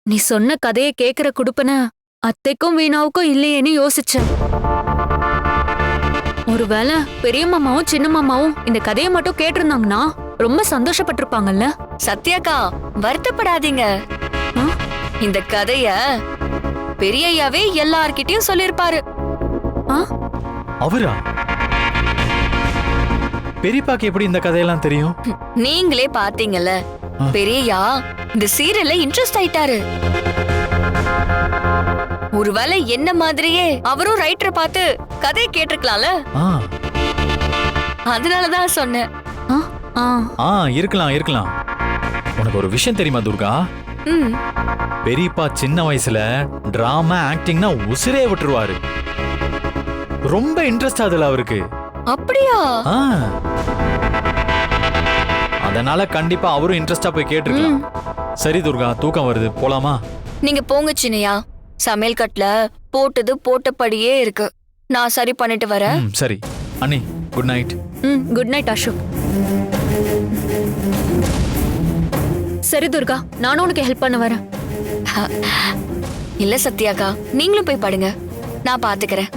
நீ சொன்ன கதையை கேக்குற குடுப்பன அத்தைக்கும் வீணாவுக்கும் இல்லையேன்னு யோசிச்சேன். ஒருவேளை பெரிய மாமாவும் சின்ன மாமாவும் இந்த கதையை மட்டும் கேட்டிருந்தாங்கன்னா ரொம்ப சந்தோஷப்பட்டிருப்பாங்கல்ல. சத்யாக்கா வருத்தப்படாதீங்க. இந்த கதைய பெரியய்யாவே எல்லார்கிட்டயும் சொல்லிருப்பாரு. அவரா? பெரியப்பாக்கு எப்படி இந்த கதையெல்லாம் தெரியும்? நீங்களே பாத்தீங்கல்ல, பெரியய்யா இந்த சீரியல்ல இன்ட்ரெஸ்ட் ஆயிட்டாரு. ஒருவேளை என்ன மாதிரியே அவரும் ரைட்டரை பார்த்து கதையை கேட்டிருக்கலாம்ல. அதனாலதான் சொன்னேன். இருக்கலாம் இருக்கலாம். உனக்கு ஒரு விஷயம் தெரியுமா துர்கா? பெரியப்பா சின்ன வயசுல டிராமா ஆக்டிங்னா உசிரே விட்டுருவாரு. ரொம்ப இன்ட்ரெஸ்ட் அதுல அவருக்கு. அப்படியா? அதனால கண்டிப்பா அவரும் இன்ட்ரெஸ்டா போய் கேட்டிருக்கலாம். சரி துர்கா, தூக்கம் வருது, போலாமா? நீங்க போங்க சின்னையா. சமையல் கட்டுல போட்டது போட்டபடியே இருக்கு. நான் சரி பண்ணிட்டு வரேன். சரி அண்ணி, good night. Good night Ashok. சரி துர்கா, நானும் உனக்கு ஹெல்ப் பண்ண வரேன். இல்ல சத்யாக்கா, நீங்களும் போய் படுங்க, நான் பாத்துக்கிறேன்.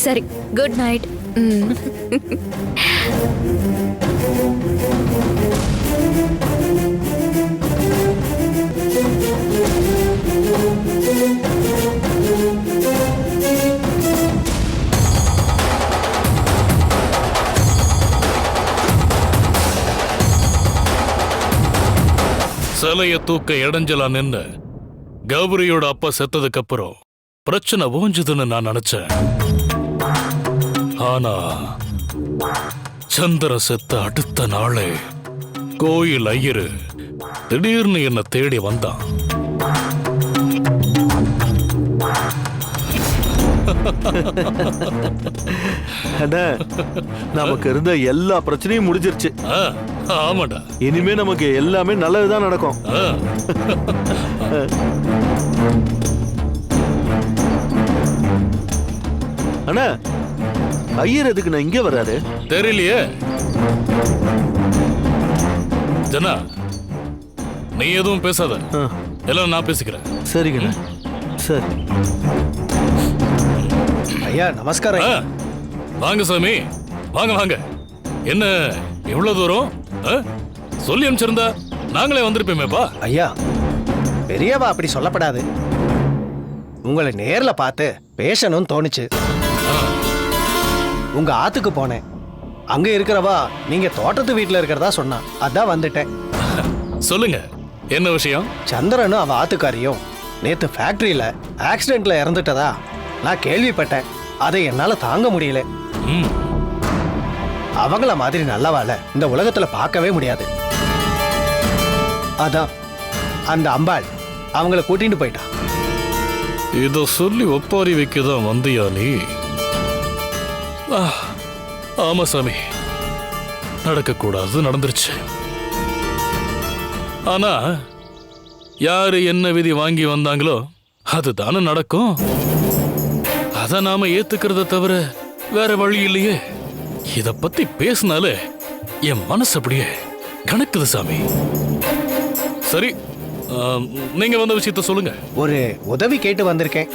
சரி, குட் நைட். சிலைய தூக்க இடைஞ்சலா நின்னு கௌரியோட அப்பா செத்ததுக்கு அப்புறம் பிரச்சனை ஓஞ்சுதுன்னு நான் நினைச்சேன். ஆனா சந்திர செத்த அடுத்த நாளே கோயில் ஐயரு திடீர்னு என்ன தேடி வந்தான். நமக்கு இருந்த எல்லா பிரச்சனையும் முடிஞ்சிருச்சு. ஆமாடா, இனிமே நமக்கு எல்லாமே நல்லதுதான் நடக்கும். அண்ணா, ஐயர் எதுக்கு நான் இங்க வர்றாரு தெரியலையே. ஜனா, நீ எதுவும் பேசாத, எல்லாம் நான் பேசிக்கிறேன். சரிங்க. சரி ஐயா, நமஸ்காரம். வாங்க சாமி, வாங்க வாங்க. என்ன எவ்வளவு தூரம்? சொல்லி அனுப்பிச்சிருந்தா நாங்களே வந்திருப்போமேப்பா. ஐயா, பெரியவா அப்படி சொல்லப்படாது. உங்களை நேர்ல பார்த்து பேசணும்னு தோணுச்சு. உங்க ஆத்துக்கு போனேன். அங்க இருக்கிறவா நீங்க தோட்டத்து வீட்டுல இருக்கிறதா சொன்னா, அதான் வந்துட்டேன். சொல்லுங்க, என்ன விஷயம்? சந்திரனும் அவ ஆத்துக்காரியும் நேத்து ஃபேக்டரியில ஆக்சிடென்ட்ல இறந்துட்டதா நான் கேள்விப்பட்டேன். அதை என்னால தாங்க முடியல. அவங்கள மாதிரி நல்லவாள இந்த உலகத்துல பார்க்கவே முடியாது. அதான் அந்த அம்பாள் அவங்கள கூட்டிட்டு போயிட்டா. இத சொல்லி ஒப்பாரி வைக்கதான் வந்தியா நீ? ஆமா சாமி, நடக்க கூடாது நடந்துருச்சு. ஆனா யாரு என்ன விதி வாங்கி வந்தாங்களோ அதுதானே நடக்கும். அத நாம ஏத்துக்கிறத தவிர வேற வழி இல்லையே. இத பத்தி பேசினாலே என் மனசு அப்படியே கணக்குது சாமி. சரி, நீங்க வந்த விஷயத்த சொல்லுங்க. ஒரு உதவி கேட்டு வந்திருக்கேன்.